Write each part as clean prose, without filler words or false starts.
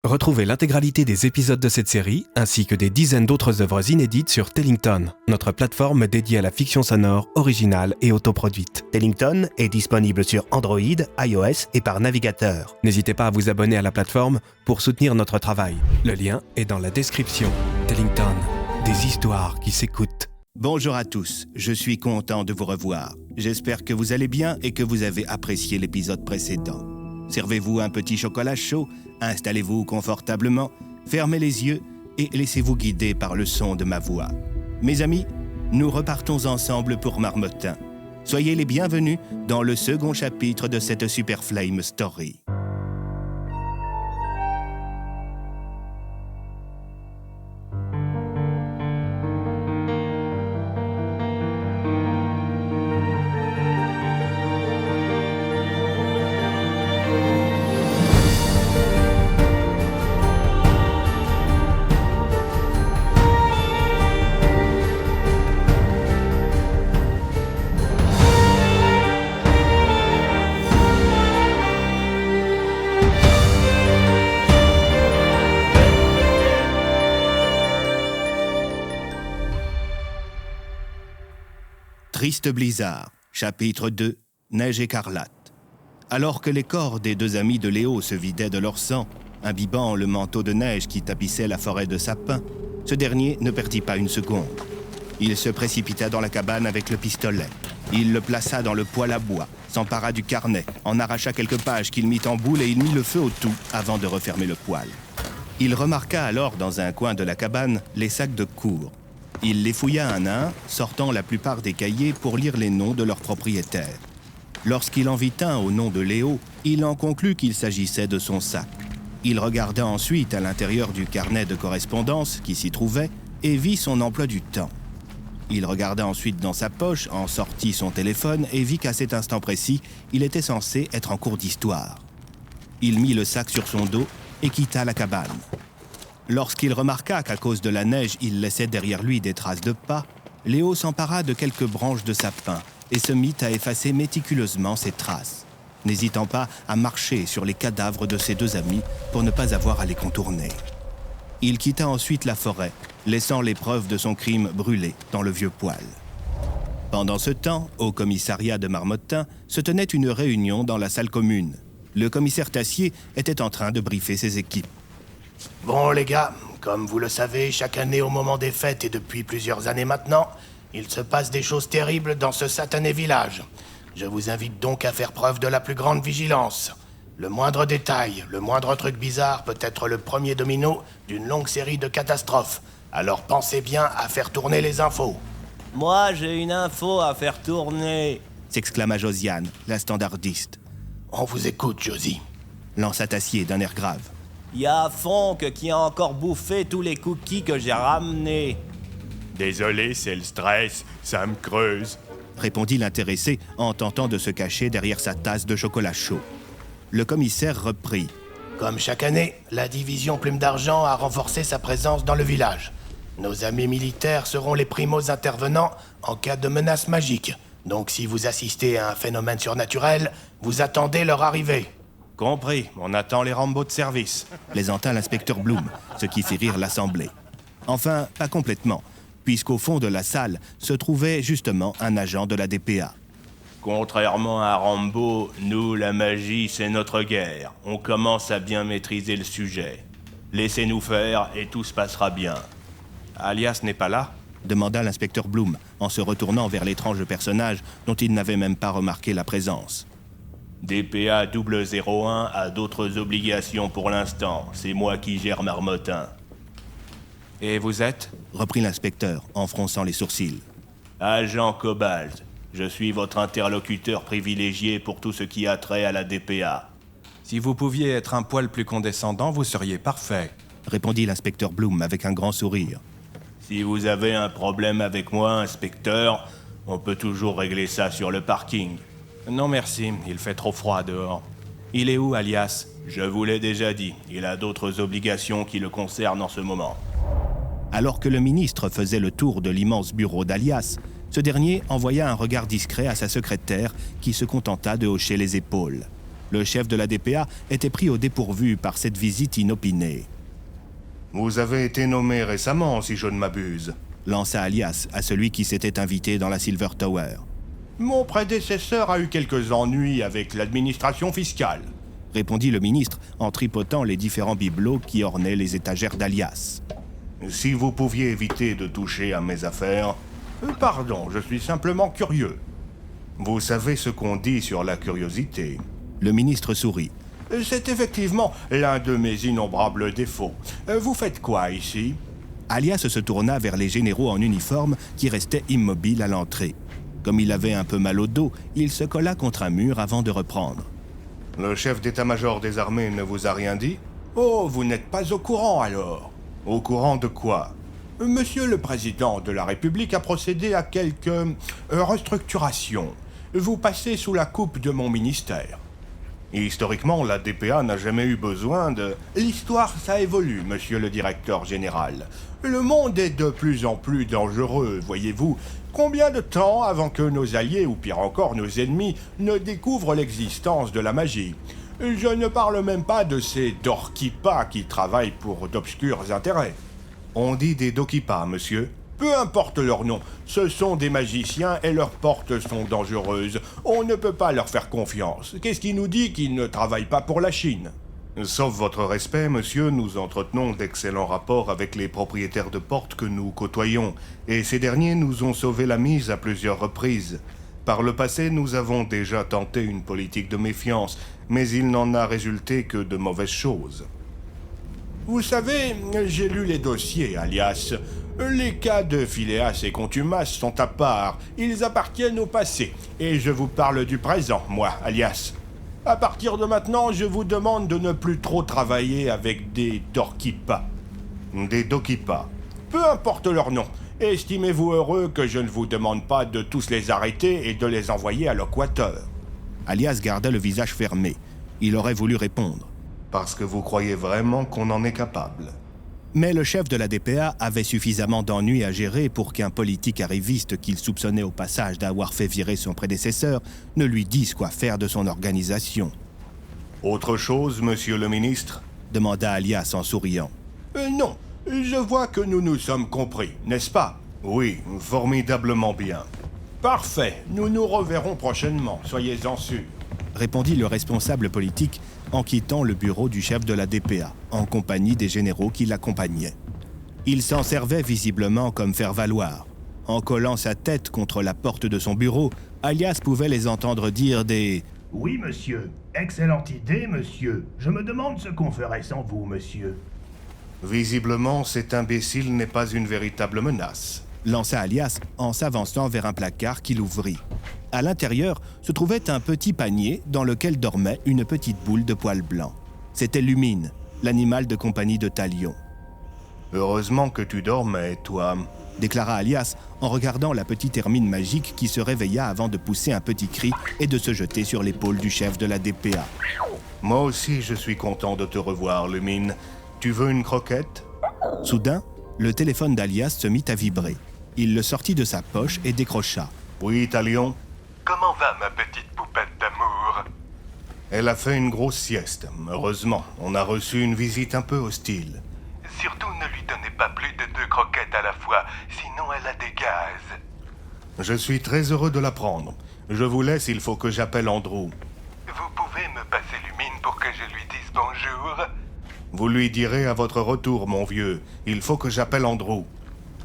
Retrouvez l'intégralité des épisodes de cette série, ainsi que des dizaines d'autres œuvres inédites sur Tellington, notre plateforme dédiée à la fiction sonore, originale et autoproduite. Tellington est disponible sur Android, iOS et par navigateur. N'hésitez pas à vous abonner à la plateforme pour soutenir notre travail. Le lien est dans la description. Tellington, des histoires qui s'écoutent. Bonjour à tous, je suis content de vous revoir. J'espère que vous allez bien et que vous avez apprécié l'épisode précédent. Servez-vous un petit chocolat chaud, installez-vous confortablement, fermez les yeux et laissez-vous guider par le son de ma voix. Mes amis, nous repartons ensemble pour Marmottin. Soyez les bienvenus dans le second chapitre de cette Super Flame Story. Triste blizzard, chapitre 2, Neige écarlate. Alors que les corps des deux amis de Léo se vidaient de leur sang, imbibant le manteau de neige qui tapissait la forêt de sapins, ce dernier ne perdit pas une seconde. Il se précipita dans la cabane avec le pistolet. Il le plaça dans le poêle à bois, s'empara du carnet, en arracha quelques pages qu'il mit en boule et il mit le feu au tout avant de refermer le poêle. Il remarqua alors dans un coin de la cabane les sacs de cour. Il les fouilla un à un, sortant la plupart des cahiers pour lire les noms de leurs propriétaires. Lorsqu'il en vit un au nom de Léo, il en conclut qu'il s'agissait de son sac. Il regarda ensuite à l'intérieur du carnet de correspondance qui s'y trouvait et vit son emploi du temps. Il regarda ensuite dans sa poche, en sortit son téléphone et vit qu'à cet instant précis, il était censé être en cours d'histoire. Il mit le sac sur son dos et quitta la cabane. Lorsqu'il remarqua qu'à cause de la neige, il laissait derrière lui des traces de pas, Léo s'empara de quelques branches de sapin et se mit à effacer méticuleusement ces traces, n'hésitant pas à marcher sur les cadavres de ses deux amis pour ne pas avoir à les contourner. Il quitta ensuite la forêt, laissant les preuves de son crime brûler dans le vieux poêle. Pendant ce temps, au commissariat de Marmottin, se tenait une réunion dans la salle commune. Le commissaire Tassier était en train de briefer ses équipes. Bon les gars, comme vous le savez, chaque année au moment des fêtes et depuis plusieurs années maintenant, il se passe des choses terribles dans ce satané village. Je vous invite donc à faire preuve de la plus grande vigilance. Le moindre détail, le moindre truc bizarre peut être le premier domino d'une longue série de catastrophes. Alors pensez bien à faire tourner les infos. Moi, j'ai une info à faire tourner, s'exclama Josiane, la standardiste. On vous écoute, Josie, lança Tassier d'un air grave. Il y a Fonck qui a encore bouffé tous les cookies que j'ai ramenés. Désolé, c'est le stress, ça me creuse, répondit l'intéressé en tentant de se cacher derrière sa tasse de chocolat chaud. Le commissaire reprit. Comme chaque année, la division Plume d'Argent a renforcé sa présence dans le village. Nos amis militaires seront les primos intervenants en cas de menace magique. Donc si vous assistez à un phénomène surnaturel, vous attendez leur arrivée. Compris, on attend les Rambo de service, plaisanta l'inspecteur Bloom, ce qui fit rire l'assemblée. Enfin, pas complètement, puisqu'au fond de la salle se trouvait justement un agent de la DPA. Contrairement à Rambo, nous, la magie, c'est notre guerre. On commence à bien maîtriser le sujet. Laissez-nous faire et tout se passera bien. Alias n'est pas là ? Demanda l'inspecteur Bloom, en se retournant vers l'étrange personnage dont il n'avait même pas remarqué la présence. DPA 001 a d'autres obligations pour l'instant. C'est moi qui gère Marmottin. Et vous êtes ? Reprit l'inspecteur, en fronçant les sourcils. Agent Cobalt. Je suis votre interlocuteur privilégié pour tout ce qui a trait à la DPA. Si vous pouviez être un poil plus condescendant, vous seriez parfait, répondit l'inspecteur Bloom avec un grand sourire. Si vous avez un problème avec moi, inspecteur, on peut toujours régler ça sur le parking. Non merci, il fait trop froid dehors. Il est où, Alias ? Je vous l'ai déjà dit, il a d'autres obligations qui le concernent en ce moment. Alors que le ministre faisait le tour de l'immense bureau d'Alias, ce dernier envoya un regard discret à sa secrétaire qui se contenta de hocher les épaules. Le chef de la DPA était pris au dépourvu par cette visite inopinée. « Vous avez été nommé récemment, si je ne m'abuse », lança Alias à celui qui s'était invité dans la Silver Tower. « Mon prédécesseur a eu quelques ennuis avec l'administration fiscale. » répondit le ministre en tripotant les différents bibelots qui ornaient les étagères d'Alias. « Si vous pouviez éviter de toucher à mes affaires... » Pardon, je suis simplement curieux. Vous savez ce qu'on dit sur la curiosité. Le ministre sourit. C'est effectivement l'un de mes innombrables défauts. Vous faites quoi ici? Alias se tourna vers les généraux en uniforme qui restaient immobiles à l'entrée. Comme il avait un peu mal au dos, il se colla contre un mur avant de reprendre. Le chef d'état-major des armées ne vous a rien dit? Oh, vous n'êtes pas au courant alors? Au courant de quoi? Monsieur le Président de la République a procédé à quelques restructurations. Vous passez sous la coupe de mon ministère. Historiquement, la DPA n'a jamais eu besoin de... L'histoire, ça évolue, monsieur le directeur général. Le monde est de plus en plus dangereux, voyez-vous. Combien de temps avant que nos alliés, ou pire encore nos ennemis, ne découvrent l'existence de la magie? Je ne parle même pas de ces Dorkipa qui travaillent pour d'obscurs intérêts. On dit des Dokipa, monsieur. Peu importe leur nom, ce sont des magiciens et leurs portes sont dangereuses. On ne peut pas leur faire confiance. Qu'est-ce qui nous dit qu'ils ne travaillent pas pour la Chine? Sauf votre respect, monsieur, nous entretenons d'excellents rapports avec les propriétaires de portes que nous côtoyons, et ces derniers nous ont sauvé la mise à plusieurs reprises. Par le passé, nous avons déjà tenté une politique de méfiance, mais il n'en a résulté que de mauvaises choses. Vous savez, j'ai lu les dossiers, Alias. Les cas de Phileas et Contumace sont à part. Ils appartiennent au passé. Et je vous parle du présent, moi, Alias. À partir de maintenant, je vous demande de ne plus trop travailler avec des Dorkipa. Des Dokipa. Peu importe leur nom. Estimez-vous heureux que je ne vous demande pas de tous les arrêter et de les envoyer à l'Équateur. Alias garda le visage fermé. Il aurait voulu répondre. Parce que vous croyez vraiment qu'on en est capable. Mais le chef de la DPA avait suffisamment d'ennuis à gérer pour qu'un politique arriviste qu'il soupçonnait au passage d'avoir fait virer son prédécesseur ne lui dise quoi faire de son organisation. « Autre chose, monsieur le ministre ?» demanda Alias en souriant. Non, je vois que nous nous sommes compris, n'est-ce pas? Oui, formidablement bien. Parfait, nous nous reverrons prochainement, soyez-en sûrs. Répondit le responsable politique en quittant le bureau du chef de la DPA, en compagnie des généraux qui l'accompagnaient. Il s'en servait visiblement comme faire-valoir. En collant sa tête contre la porte de son bureau, Alias pouvait les entendre dire des « Oui, monsieur. Excellente idée, monsieur. Je me demande ce qu'on ferait sans vous, monsieur. » Visiblement, cet imbécile n'est pas une véritable menace. Lança Alias en s'avançant vers un placard qu'il ouvrit. À l'intérieur se trouvait un petit panier dans lequel dormait une petite boule de poils blancs. C'était Lumine, l'animal de compagnie de Talion. « Heureusement que tu dormais, toi », déclara Alias en regardant la petite hermine magique qui se réveilla avant de pousser un petit cri et de se jeter sur l'épaule du chef de la DPA. « Moi aussi, je suis content de te revoir, Lumine. Tu veux une croquette ?» Soudain, le téléphone d'Alias se mit à vibrer. Il le sortit de sa poche et décrocha. « Oui, Talion ? Comment va ma petite poupette d'amour? Elle a fait une grosse sieste. Heureusement, on a reçu une visite un peu hostile. Surtout ne lui donnez pas plus de 2 croquettes à la fois, sinon elle a des gaz. Je suis très heureux de l'apprendre. Je vous laisse, il faut que j'appelle Andrew. Vous pouvez me passer Lumine pour que je lui dise bonjour? Vous lui direz à votre retour, mon vieux. Il faut que j'appelle Andrew.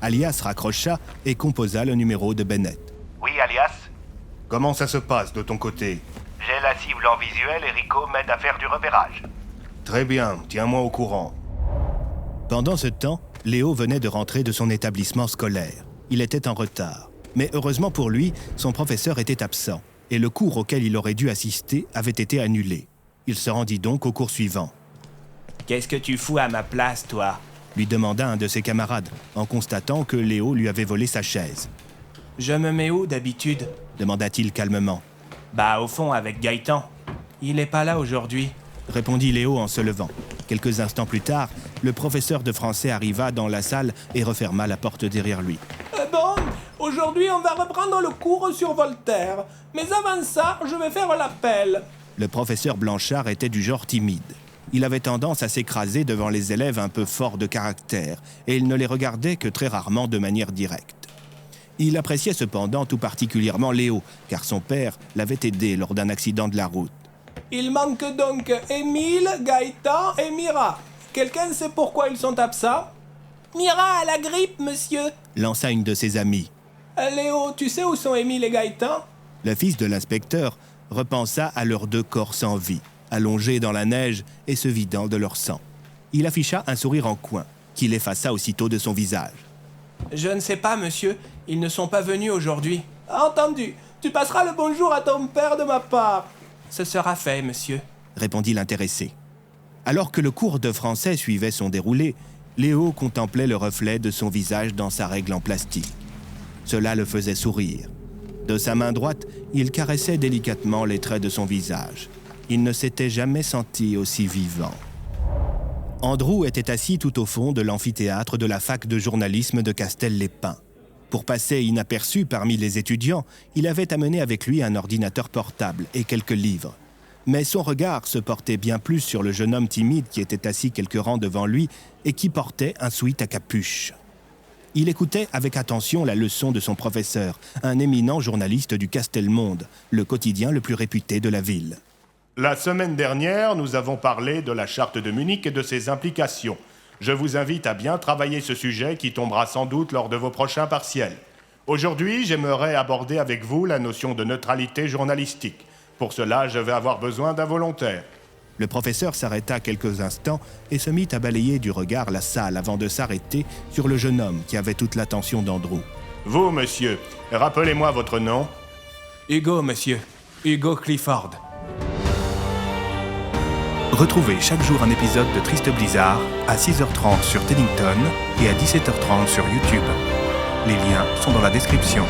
Alias raccrocha et composa le numéro de Bennett. Oui, Alias? Comment ça se passe de ton côté? J'ai la cible en visuel et Rico m'aide à faire du repérage. Très bien, tiens-moi au courant. Pendant ce temps, Léo venait de rentrer de son établissement scolaire. Il était en retard. Mais heureusement pour lui, son professeur était absent et le cours auquel il aurait dû assister avait été annulé. Il se rendit donc au cours suivant. « Qu'est-ce que tu fous à ma place, toi ?» lui demanda un de ses camarades, en constatant que Léo lui avait volé sa chaise. « Je me mets où d'habitude ?» demanda-t-il calmement. « Bah, au fond, avec Gaëtan. Il est pas là aujourd'hui. » répondit Léo en se levant. Quelques instants plus tard, le professeur de français arriva dans la salle et referma la porte derrière lui. Bon, aujourd'hui on va reprendre le cours sur Voltaire. Mais avant ça, je vais faire l'appel. Le professeur Blanchard était du genre timide. Il avait tendance à s'écraser devant les élèves un peu forts de caractère, et il ne les regardait que très rarement de manière directe. Il appréciait cependant tout particulièrement Léo, car son père l'avait aidé lors d'un accident de la route. Il manque donc Émile, Gaëtan et Mira. Quelqu'un sait pourquoi ils sont absents? Mira a la grippe, monsieur, Lança une de ses amies. Léo, tu sais où sont Émile et Gaëtan? Le fils de l'inspecteur repensa à leurs 2 corps sans vie, allongés dans la neige et se vidant de leur sang. Il afficha un sourire en coin, qu'il effaça aussitôt de son visage. Je ne sais pas, monsieur. Ils ne sont pas venus aujourd'hui. Entendu. Tu passeras le bonjour à ton père de ma part. Ce sera fait, monsieur, répondit l'intéressé. Alors que le cours de français suivait son déroulé, Léo contemplait le reflet de son visage dans sa règle en plastique. Cela le faisait sourire. De sa main droite, il caressait délicatement les traits de son visage. Il ne s'était jamais senti aussi vivant. Andrew était assis tout au fond de l'amphithéâtre de la fac de journalisme de Castel-les-Pins. Pour passer inaperçu parmi les étudiants, il avait amené avec lui un ordinateur portable et quelques livres. Mais son regard se portait bien plus sur le jeune homme timide qui était assis quelques rangs devant lui et qui portait un sweat à capuche. Il écoutait avec attention la leçon de son professeur, un éminent journaliste du Castelmonde, le quotidien le plus réputé de la ville. La semaine dernière, nous avons parlé de la charte de Munich et de ses implications. Je vous invite à bien travailler ce sujet qui tombera sans doute lors de vos prochains partiels. Aujourd'hui, j'aimerais aborder avec vous la notion de neutralité journalistique. Pour cela, je vais avoir besoin d'un volontaire. Le professeur s'arrêta quelques instants et se mit à balayer du regard la salle avant de s'arrêter sur le jeune homme qui avait toute l'attention d'Andrew. Vous, monsieur, rappelez-moi votre nom. Hugo, monsieur. Hugo Clifford. Retrouvez chaque jour un épisode de Triste Blizzard à 6h30 sur Teddington et à 17h30 sur YouTube. Les liens sont dans la description.